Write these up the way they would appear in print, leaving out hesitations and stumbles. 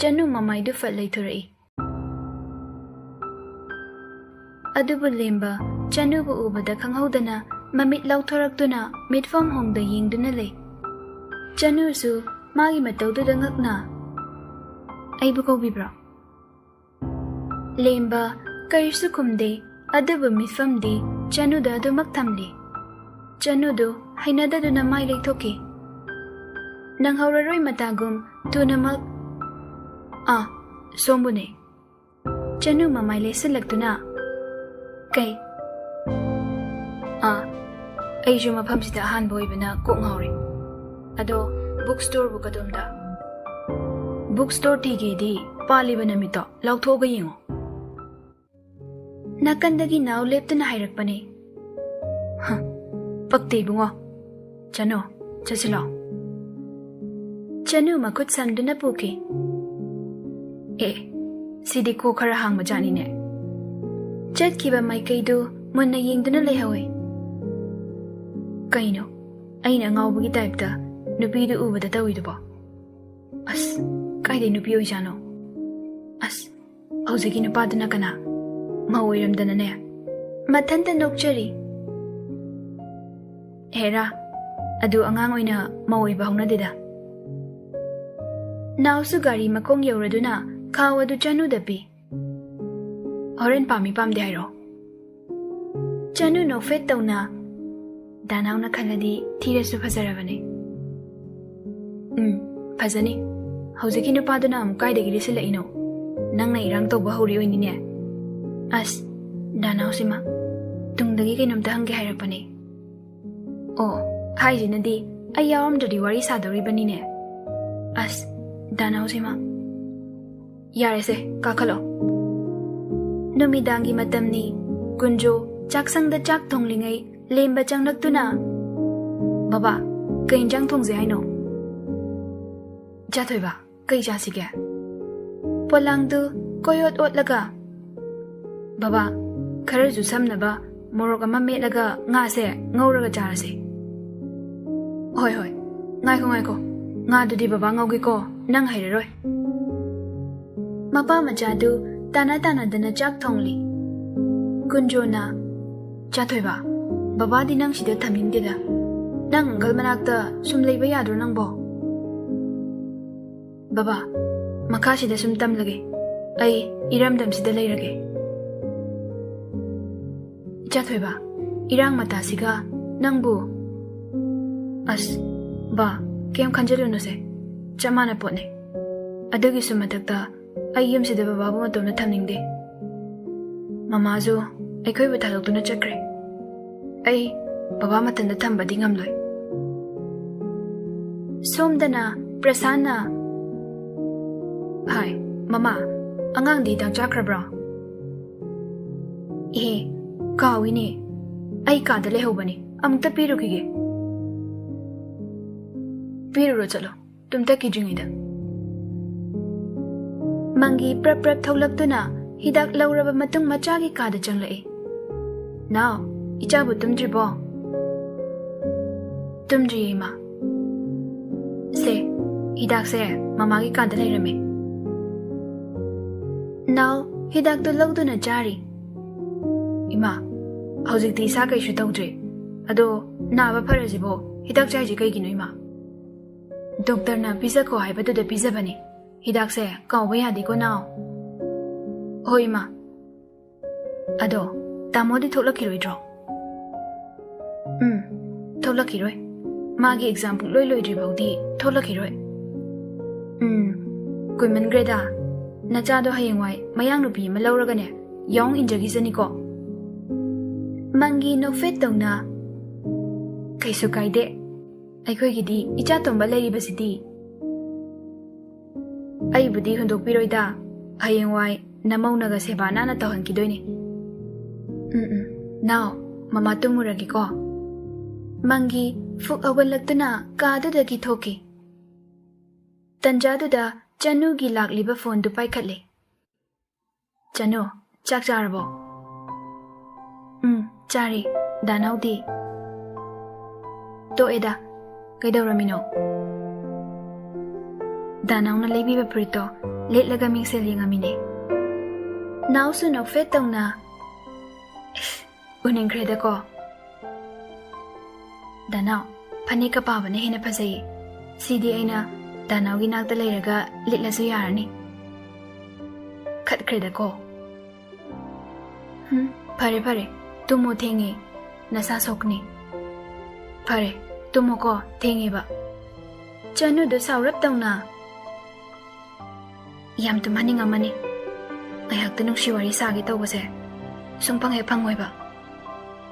Chanu mamaidu fat leithurai. Adubu lemba Chanu bu ubada khanghaudana mamit lauthoraktuna mitfam hongda yengduna lei. Chanu su magi mataududa ngakna. Aibu kaubibra. Lemba karisu kumde adubu mitfamdi Chanuda adumak thamli. Chanudu hainadaduna mai leithoki. Nanghauraroi matagum tunamak sombune. Chanu mamai lesilagtuna. Kay Aiju mafamsida ahanba oibana kok ngawri. Ado bookstore bu kadumda. Bookstore tigedi paliba namito lauthoga yengo. Nakandagi naw leptuna hairakpane. Pakte bungo. Chanu chasilo. Chanu makut samduna puki. Sidi ko khara hangma jani ne. Chatkiba maikaidu munna yengduna lehawe. Kaino aina ngawbagi typeta nupidu ubada tawidubo. As kaide nupi oijano. As hoziki nupaduna kana maoiramdana ne. Mathanta nokchari. Hera adu angang oina maoiba honadida. Nausu gari makong yauraduna khawadu Chanu dapi. Horen pami pamde hairo. Chanu no fet tauna Danau na khaladi thirasu fajarabane. Fajani. Hoziki nupaduna am kaidagi lisila nangna irang tawba hori oinine. As Danau sima tungdagi kainomta hangge hairapane. Haijinadi ai yawamdadi wari sadoribanine. As Danau sima yarese kakhalo. Numidangi matamni Kunjo chaksangda chak thonglingai lemba changlaktuna. Baba kai injang thongje haino. Jathoiba kai jasige. Polangdu koyot otlaga. Baba kharaju samnaba morok ama metlaga nga se ngauraga jarase. Hoi ngai ko nga dudi baba ngaugi ko nang hairaroi. Mapa majadu tana dana chak thongli. Kunjo na Jathoiba Baba di nang sida thamingdida. Nang angal manakta sum leiba yadro nangbo. Baba makha sida sum tamlage. Ai iramdam sida leirage. Jathoiba irang mata siga nangbu. As ba kem khanjaluno se chamana potne. Adugi sumatakta ai yum sida baba bu matona thamningde. Mamazu aikoi buthalokduna chakre. Ai baba matanda thambadi ngamloi. Somdana Prasanna. Hai mama angang di dang chakrabra. Kawini ai kada lehobani amta pirukige. Piruro chalo tumta kijingida. Mangi prap tholaktuna hidak lauraba matung machagi kada changlai. Now Ichabu tumdribo. Tumdri ma. Se hidak se mamagi kada leirame. Now hidak to lagduna jari. Ima hojikti sa kaishu tawdre. Ado naba pharajibo hidak chaiji kaigino ima. Doctor na pizza ko haibadu da pizza bani. Hidak se kawba yadi ko now. Hoi ma. Ado tamodi tholakiroidro. Tholakiroi. Magi example loi dribodi tholakiroi. Kuiman greda. Nachado hayengwai mayang nupi ma lauragane yong injagi saniko. Mangi no fet tawna. Kaisu kaide. Aikoi gidi icha tomba leiribasidi. Aibudi hundokpiroida. Hayengwai namaunaga sebana na tawhankidoine. Now mama tumuragi ko. Mangi fuk awalaktuna kadudagi thoki. Tanjaduda Chanu gi lakliba phone du paikhatle. Chanu chak charabo. Chari Danaudi. To eda kaidaramino. Danau na leibiba purito ꯂꯤꯠꯂꯒ ꯃꯤꯡꯁꯦꯜ ꯌꯦꯡꯉꯝꯃꯤꯅꯦ ꯅꯥꯎꯁꯨ ꯅꯣꯛꯐꯦꯠ ꯇꯧꯅ ꯎꯅꯤꯡꯈ꯭ꯔꯦꯗꯀꯣ ꯗꯥꯅꯥꯎ ꯐꯅꯦꯛꯀ ꯄꯥꯕꯅ ꯍꯦꯟꯅ ꯐꯖꯩꯌꯦ ꯁꯤꯗꯤ ꯑꯩꯅ ꯗꯥꯅꯥꯎꯒꯤ ꯅꯥꯛꯇ ꯂꯩꯔꯒ ꯂꯤꯠꯂꯁꯨ ꯌꯥꯔꯅꯤ ꯈꯠꯈ꯭ꯔꯦꯗꯀꯣ ꯐꯔꯦ ꯐꯔꯦ ꯇꯨꯝꯃꯣ ꯊꯦꯡꯉꯦ ꯅꯁꯥ ꯁꯣꯛꯀꯅꯤ ꯐꯔꯦ ꯇꯨꯝꯃꯣꯀꯣ ꯊꯦꯡꯉꯦꯕ ꯆꯅꯨꯗꯣ ꯁꯥꯎꯔꯞ ꯇꯧꯅ ꯌꯥꯝ ꯇꯨꯝꯍꯟꯅꯤꯡꯉꯝꯃꯅꯤ ꯉꯥꯏꯍꯥꯛꯇ ꯅꯨꯡꯁꯤ ꯋꯥꯔꯤ ꯁꯥꯒꯦ ꯇꯧꯕꯁꯦ ꯁꯨꯡꯐꯪ ꯍꯦꯛ ꯐꯪꯉꯣꯏꯕ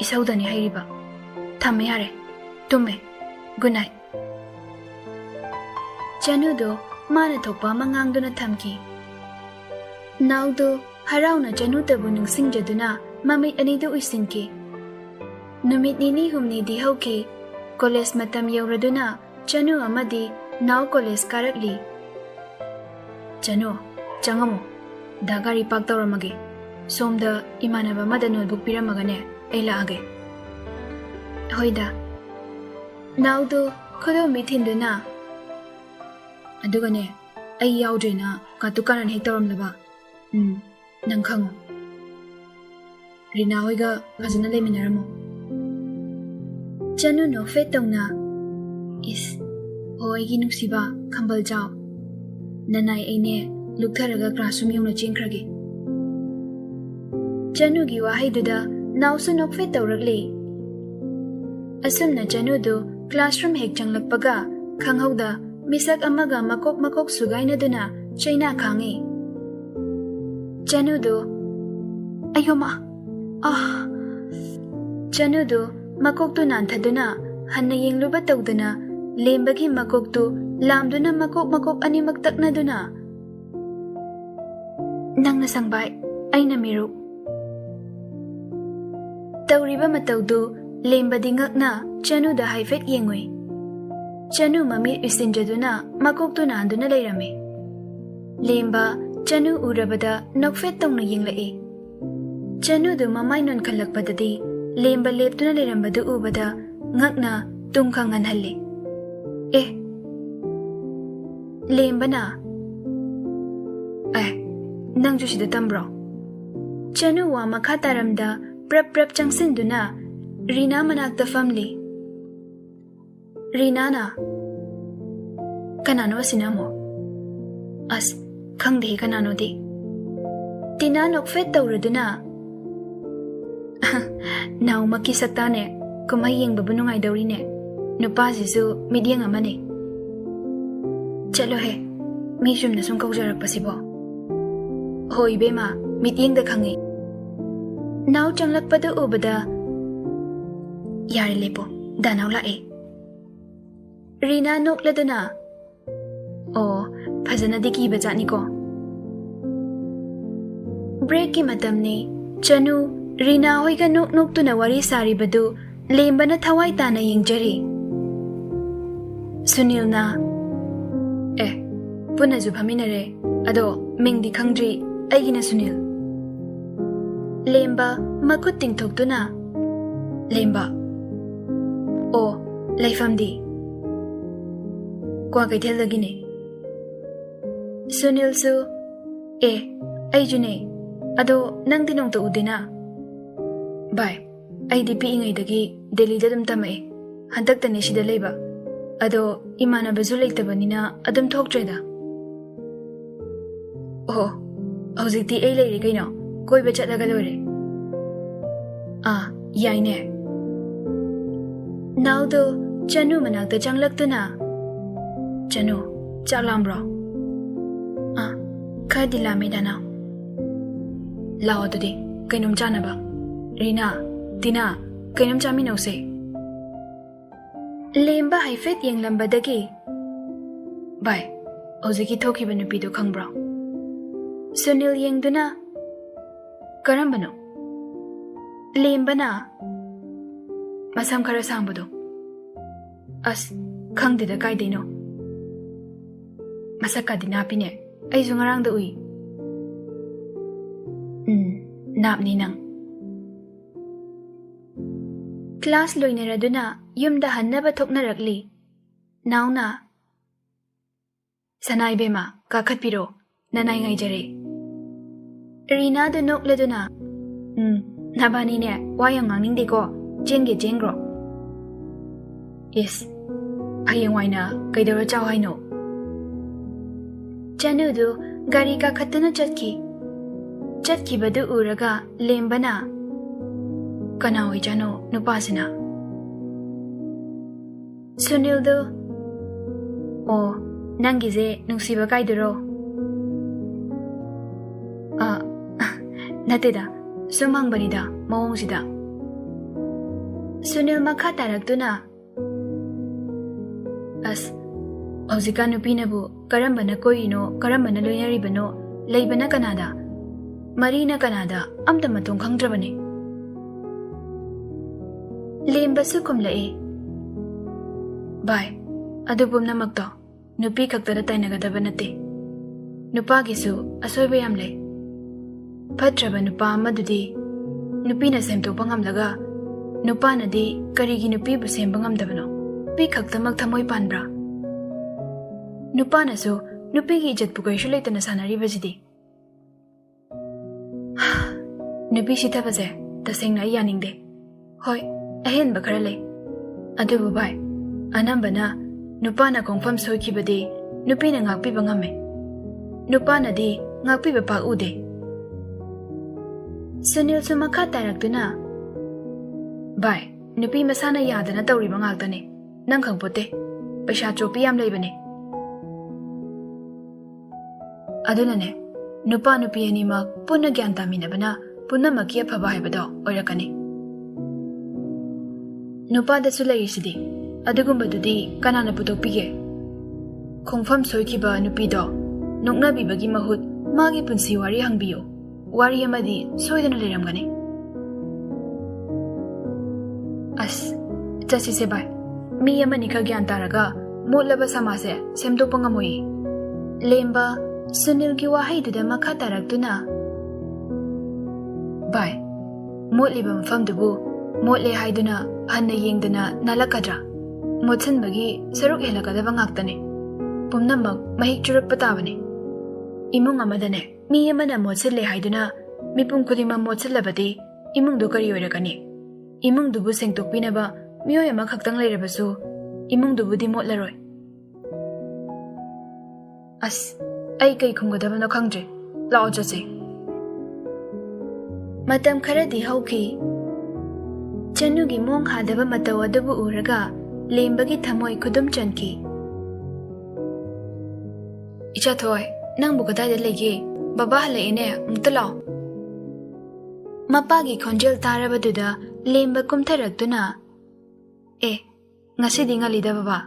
ꯏꯁꯧꯗꯅꯤ ꯍꯩꯔꯤꯕ ꯊꯝꯃꯦ ꯌꯥꯔꯦ ꯇꯨꯝꯃꯦ ꯒꯨꯗ ꯅꯥꯏꯠ ꯆꯅꯨꯗꯣ ꯃꯥꯅ ꯊꯣꯛꯄ ꯑꯃ ꯉꯥꯡꯗꯨꯅ ꯊꯝꯈꯤ ꯅꯥꯎꯗꯣ ꯍꯔꯥꯎꯅ ꯆꯅꯨꯇꯕꯨ ꯅꯤꯡꯁꯤꯡꯖꯗꯨꯅ ꯃꯃꯤꯠ ꯑꯅꯤꯗꯨ ꯎꯏꯁꯤꯟꯈꯤ ꯅꯨꯃꯤꯠ ꯅꯤꯅꯤ ꯍꯨꯝꯅꯤꯗꯤ ꯍꯧꯈꯤ ꯀꯣꯂꯦꯖ ꯃꯇꯝ ꯌꯧꯔꯗꯨꯅ ꯆꯅꯨ ꯑꯃꯗꯤ ꯅꯥꯎ ꯀꯣꯂꯦꯖ ꯀꯥꯔꯛꯂꯤ ꯆꯅꯨ ꯆꯪꯉꯝꯃꯣ ꯗꯥ ꯒꯥꯔꯤ ꯄꯥꯛ ꯇꯧꯔꯝꯃꯒꯦ ꯁꯣꯝꯗ ꯏꯃꯥꯟꯅꯕ ꯑꯃꯗ ꯅꯣꯠꯕꯨꯛ ꯄꯤꯔꯝꯃꯒꯅꯦ ꯑꯩ ꯂꯥꯛꯑꯒꯦ ꯍꯣꯏꯗ ꯅꯥꯎꯗꯣ ꯈꯨꯗꯣꯝꯕꯤ ꯊꯤꯟꯗꯨꯅ ꯑꯗꯨꯒꯅꯦ ꯑꯩ ꯌꯥꯎꯗ꯭ꯔꯦꯅ ꯀꯥꯇꯨ ꯀꯥꯔꯟ ꯍꯦꯛ ꯇꯧꯔꯝꯂꯕ ꯅꯪ ꯈꯪꯉꯣ ꯔꯤꯅꯥ ꯍꯣꯏꯒ ꯐꯖꯅ ꯂꯩꯃꯤꯟꯅꯔꯝꯃꯣ ꯆꯅꯨ ꯅꯣꯛꯐꯦꯠ ꯇꯧꯅ ꯏꯁ ꯍꯣ ꯑꯩꯒꯤ ꯅꯨꯡꯁꯤꯕ ꯈꯝꯕꯜ ꯆꯥꯎ ꯅꯅꯥꯏ ꯑꯩꯅꯦ ꯂꯨꯛꯊꯔꯒ ꯀ꯭ꯂꯥꯁꯔꯨꯝ ꯌꯧꯅ ꯆꯦꯟꯈ꯭ꯔꯒꯦ ꯆꯅꯨꯒꯤ ꯋꯥꯍꯩꯗꯨꯗ ꯅꯥꯎꯁꯨ ꯅꯣꯛꯐꯦꯠ ꯇꯧꯔꯛꯂꯤ ꯑꯁꯨꯝꯅ ꯆꯅꯨꯗꯨ ꯀ꯭ꯂꯥꯁꯔꯨꯝ ꯍꯦꯛ ꯆꯪꯂꯛꯄꯒ ꯈꯪꯍꯧꯗ ꯃꯤꯁꯛ ꯑꯃꯒ ꯃꯀꯣꯛ ꯃꯀꯣꯛ ꯁꯨꯒꯥꯏꯅꯗꯨꯅ ꯆꯩꯅꯥ ꯈꯥꯡꯉꯤ ꯆꯅꯨꯗꯨ ꯑꯌꯣꯃꯥ ꯆꯅꯨꯗꯨ ꯃꯀꯣꯛꯇꯨ ꯅꯥꯟꯊꯗꯨꯅ ꯍꯟꯅ ꯌꯦꯡꯂꯨꯕ ꯇꯧꯗꯅ ꯂꯦꯝꯕꯒꯤ ꯃꯀꯣꯛꯇꯨ ꯂꯥꯝꯗꯨꯅ ꯃꯀꯣꯛ ꯃꯀꯣꯛ ꯑꯅꯤꯃꯛ ꯇꯛꯅꯗꯨꯅ ꯅꯪꯅ ꯁꯪꯕꯥꯏ ꯑꯩꯅ ꯃꯤꯔꯨꯞ ꯇꯧꯔꯤꯕ ꯃꯇꯧꯗꯨ ꯂꯦꯝꯕꯗꯤ ꯉꯛꯅ ꯆꯅꯨꯗ ꯍꯥꯏꯐꯦꯠ ꯌꯦꯡꯉꯨꯏ ꯆꯅꯨ ꯃꯃꯤꯠ ꯎꯏꯁꯤꯟꯖꯗꯨꯅ ꯃꯀꯣꯛꯇꯨ ꯅꯥꯟꯗꯨꯅ ꯂꯩꯔꯝꯃꯤ ꯂꯦꯝꯕ ꯆꯅꯨ ꯎꯔꯕꯗ ꯅꯣꯛꯐꯦꯠ ꯇꯧꯅ ꯌꯦꯡꯂꯛꯏ ꯆꯅꯨꯗꯨ ꯃꯃꯥꯏ ꯅꯣꯟꯈꯠꯂꯛꯄꯗꯗꯤ ꯂꯦꯝꯕ ꯂꯦꯞꯇꯨꯅ ꯂꯩꯔꯝꯕꯗꯨ ꯎꯕꯗ ꯉꯛꯅ ꯇꯨꯝ ꯈꯪꯍꯟꯍꯜꯂꯤ ꯂꯦꯝꯕꯅ ꯅꯪꯁꯨ ꯁꯤꯗ ꯇꯝꯕ꯭ꯔꯣ ꯆꯅꯨ ꯋꯥ ꯃꯈꯥ ꯇꯥꯔꯝꯗ ꯄ꯭ꯔꯞ ꯄ꯭ꯔꯞ ꯆꯪꯁꯤꯟꯗꯨꯅ ꯔꯤꯅꯥ ꯃꯅꯥꯛꯇ ꯐꯝꯂꯤ ꯔꯤꯅꯥꯅ ꯀꯅꯥꯅꯣ ꯑꯁꯤꯅ ꯑꯃꯨꯛ ꯑꯁ ꯈꯪꯗꯦ ꯀꯅꯥꯅꯣꯗꯤ ꯇꯤꯅꯥ ꯅꯣꯛꯐꯦꯠ ꯇꯧꯔꯗꯨꯅ ꯅꯥꯎꯃꯛꯀꯤ ꯁꯛꯇꯥꯅꯦ ꯀꯨꯝꯍꯩ ꯌꯦꯡꯕꯕꯨ ꯅꯨꯡꯉꯥꯏꯗꯧꯔꯤꯅꯦ ꯅꯨꯄꯥꯁꯤꯁꯨ ꯃꯤꯠꯌꯦꯡ ꯑꯃꯅꯤ ꯆꯠꯂꯣꯍꯦ ꯃꯤ ꯆꯨꯝꯅ ꯁꯨꯝ ꯀꯧꯖꯔꯛꯄꯁꯤꯕꯣ ꯍꯣꯏ ꯏꯕꯦꯝꯃ ꯃꯤꯠꯌꯦꯡꯗ ꯈꯪꯉꯤ ꯅꯥꯎ ꯆꯪꯂꯛꯄꯗ ꯎꯕꯗ ꯌꯥꯔꯦ ꯂꯦꯞꯄꯣ ꯗꯥꯅꯥꯎ ꯂꯥꯛꯑꯦ ꯔꯤꯅꯥ ꯅꯣꯛꯂꯗꯨꯅ ꯑꯣ ꯐꯖꯅꯗꯤ ꯀꯤꯕ ꯖꯥꯠꯅꯤꯀꯣ ꯕ꯭ꯔꯦꯛꯀꯤ ꯃꯇꯝꯅꯤ ꯆꯅꯨ ꯔꯤꯅꯥ ꯍꯣꯏꯒ ꯅꯣꯛ ꯅꯣꯛꯇꯨꯅ ꯋꯥꯔꯤ ꯁꯥꯔꯤꯕꯗꯨ ꯂꯦꯝꯕꯅ ꯊꯋꯥꯏ ꯇꯥꯅ ꯌꯦꯡꯖꯔꯤ ꯁꯨꯅꯤꯜꯅ ꯄꯨꯟꯅꯁꯨ ꯐꯝꯃꯤꯟꯅꯔꯦ ꯑꯗꯣ ꯃꯤꯡꯗꯤ ꯈꯪꯗ꯭ꯔꯤ ꯑꯩꯒꯤꯅ ꯁꯨꯅꯤꯜ ꯂꯦꯝꯕ ꯃꯈꯨꯠ ꯇꯤꯡꯊꯣꯛꯇꯨꯅ ꯂꯦꯝꯕ ꯑꯣ ꯂꯩꯐꯝꯗꯤ ꯀ꯭ꯋꯥꯀꯩꯊꯦꯜꯗꯒꯤꯅꯦ ꯁꯨꯅꯤꯜꯁꯨ ꯑꯩꯁꯨꯅꯦ ꯑꯗꯣ ꯅꯪꯗꯤ ꯅꯣꯡꯇ ꯎꯗꯦꯅ ꯚꯥꯏ ꯑꯩꯗꯤ ꯄꯤꯛꯏꯉꯩꯗꯒꯤ ꯗꯦꯜꯂꯤꯗ ꯑꯗꯨꯝ ꯇꯝꯃꯛꯑꯦ ꯍꯟꯗꯛꯇꯅꯦ ꯁꯤꯗ ꯂꯩꯕ ꯑꯗꯣ ꯏꯃꯥꯟꯅꯕꯁꯨ ꯂꯩꯇꯕꯅꯤನ ꯑꯗꯨꯝ ꯊꯣꯛꯇ꯭ꯔꯦꯗ ꯑꯣ ꯍꯧꯖꯤꯛꯇꯤ ꯑꯩ ꯂꯩꯔꯦ ꯀꯩꯅꯣ ꯀꯣꯏꯕ ꯆꯠꯂꯒ ꯂꯣꯏꯔꯦ ꯌꯥꯏꯅꯦ ꯅꯥꯎꯗꯣ ꯆꯅꯨ ꯃꯅꯥꯛꯇ ꯆꯪꯂꯛꯇꯨꯅ ꯆꯅꯨ ꯆꯥꯛ ꯂꯥꯝꯕ꯭ꯔꯣ ꯈꯔꯗꯤ ꯂꯥꯝꯃꯦ ꯗꯥꯅꯥꯎ ꯂꯥꯛꯑꯣ ꯑꯗꯨꯗꯤ ꯀꯩꯅꯣꯝ ꯆꯥꯅꯕ ꯔꯤꯅꯥ ꯇꯤꯅꯥ ꯀꯩꯅꯣꯝ ꯆꯥꯃꯤꯟꯅꯧꯁꯦ ꯂꯦꯝꯕ ꯍꯥꯏꯐꯦꯠ ꯌꯦꯡꯂꯝꯕꯗꯒꯤ ꯚꯥꯏ ꯍꯧꯖꯤꯛꯀꯤ ꯊꯣꯛꯈꯤꯕ ꯅꯨꯄꯤꯗꯣ ꯈꯪꯕ꯭ꯔꯣ ꯁꯨꯅꯤꯜ ꯌꯦꯡꯗꯨꯅ ꯀꯔꯝꯕꯅꯣ ꯂꯦꯝꯕꯅ ꯃꯁꯝ ꯈꯔ ꯁꯥꯡꯕꯗꯣ ꯑꯁ ꯈꯪꯗꯦꯗ ꯀꯥꯏꯗꯩꯅꯣ ꯃꯁꯛꯀꯗꯤ ꯅꯥꯞꯄꯤꯅꯦ ꯑꯩꯁꯨ ꯉꯔꯥꯡꯗ ꯎꯏ ꯅꯥꯞꯅꯤ ꯅꯪ ꯀ꯭ꯂꯥꯁ ꯂꯣꯏꯅꯔꯗꯨꯅ ꯌꯨꯝꯗ ꯍꯟꯅꯕ ꯊꯣꯛꯅꯔꯛꯂꯤ ꯅꯥꯎꯅ ꯁꯅꯥ ꯏꯕꯦꯝꯃ ꯀꯥꯈꯠꯄꯤꯔꯣ nanay ngaijare. Rina do nok leduna. Nabani ne wayang ngangning de ko jenge jengro. Yes. Ayang waina kaidara chaw haino. Chanu do gari ka khatuna chatki. Chatki badu uraga lembana. Kana oi jano nupasina. Sunil do. Oh, nangize nungsiba kaiduro. Nateda, sumang banida, maong sida. Sunil makatarakduna. As, hawzika nupinabu, karambana koino, karambana loyaribano, laybana kanada, marina kanada, amta matong khangdrabane. Lembasu kumlae. Bye. Adubum namakto, nupi kaktada tainagadaba nate. Nupagisu asoyba yam lay. Patraba nupa amadudi, nupina semtokpa ngamlaga, nupanadi karigi nupibu semba ngamdabano. Pi kaktamak thamoy panbra. Nupanasu nupigi ijatpu kaishu laytana sanaribasidi. Nupi sithabase tasengna ai yaningde. Hoi, ahenba khara lay. Adubu bai, anambana nupana kongfam soikibadi nupina ngakpiba ngame. Nupanadi ngakpiba pak ude. Sunil su makha tairakduna. Bai, nupi masana yadana tawriba ngaktane. Nang khangpote, paisa chopi yam laybane. Adunane, nupa nupi animak punna gyan taminabana punna makia phaba haibado oirakani. Nupa dasu layisidi, adugumbadudi kanana putokpige. Khongfam soikiba nupido, noknabibagi mahut magi punsi wari hangbiyo. Wari amadi soidana leramgani. As, chasise bai. Mi amani ka gyan taraga motlaba samase semdokpa ngamoi. Lemba Sunil gi wahaiduda makha taraktuna. Bai, motliba mafamdubu motle haiduna hanna yengdana nalakadra. Motsanbagi saruk helakadaba ngaktane. Pumnamak mahik churakpa tabane. Imung amadane mi amana motsille haiduna mipum khudima motsalabadi imungdu kari oirakani. Imungdubu sengtokpinaba miyoy ama khaktang layrabasu imungdubudi motlaroi. As, ai kai khunggadabano khangdre, lao chase. Matam kharadi hauki. Chanugi mong hadaba mataw adabu uraga lembagi thamoy khudum chanki. Icha thoy, nang bukadai lege, baba halaine umtalaw. Mapagi khonjel tarabaduda lemba kumtharakduna. Ngasi di ngalida baba.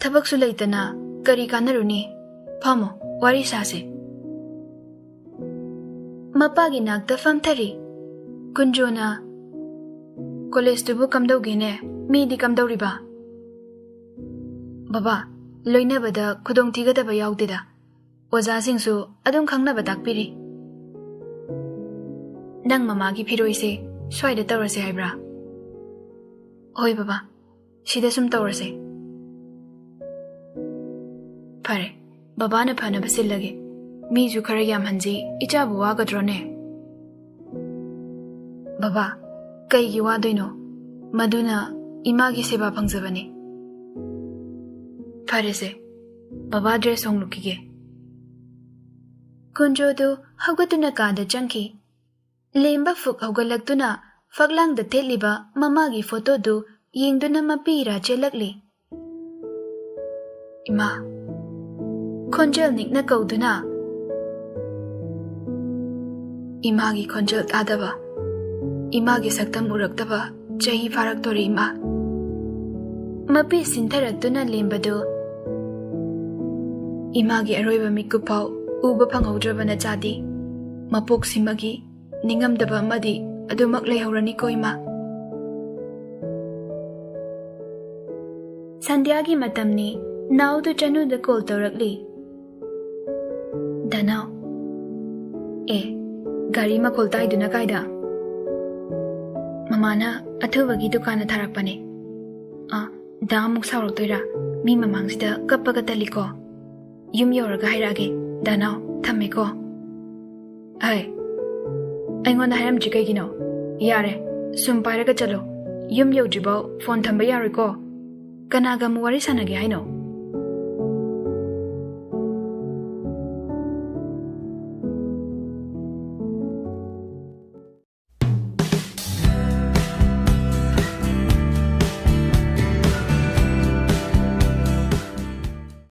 Thabak su laytana kari kanaruni. Phamo, wari sase. Mapagi nakta famthari. Kunjona. College tubu kamdawgine, mi di kamdawriba. Baba, loinabada khudong tigadaba yaudida. Oza singsu adum khangnaba takpiri. Nang mamagi phiroise, swaida tawrase haibra. Hoi baba, sida sum tawrase. Pare, baba na phana basilage. Mi ju khara yam hanji icha buwa gadrone. Baba, kai gi wadoino, maduna imagi seba phangzabane. Pare se, baba dress hong lukige. Kunjo du haugatuna kada changki. Lemba fuk haugalagtuna Faglang da teliba mamagi photo du yingduna mapira chelakli. Ima, khonjel nikna kauduna. Imagi khonjel tadaba. Imagi saktam uraktaba chahi faraktori ima. Mapi sintaraktuna lembadu. Imagi aroiba mikupau uba phangaudrabana chadi. Mapok simagi ningamdaba madi adumak leihorani ko ima. Sandhyagi matamni naudu chanuda call tawrakli. Danau. Gari ma call taiduna kaida. Mamana athubagi dukana tharakpane. Damuk sauraktoira mi mamangsida kappaga taliko. ꯌꯨꯝ ꯌꯧꯔꯒ ꯍꯥꯏꯔꯛꯑꯒꯦ ꯗꯥꯅꯥꯎ ꯊꯝꯃꯦꯀꯣ ꯑꯩꯉꯣꯟꯗ ꯍꯥꯏꯔꯝꯗ꯭ꯔꯤ ꯀꯩꯒꯤꯅꯣ ꯌꯥꯔꯦ ꯁꯨꯝ ꯄꯥꯏꯔꯒ ꯆꯠꯂꯣ ꯌꯨꯝ ꯌꯧꯗ꯭ꯔꯤꯐꯥꯎ ꯐꯣꯟ ꯊꯝꯕ ꯌꯥꯔꯣꯏꯀꯣ ꯀꯅꯥꯒ ꯑꯃꯨꯛ ꯋꯥꯔꯤ ꯁꯥꯟꯅꯒꯦ ꯍꯥꯏꯅꯣ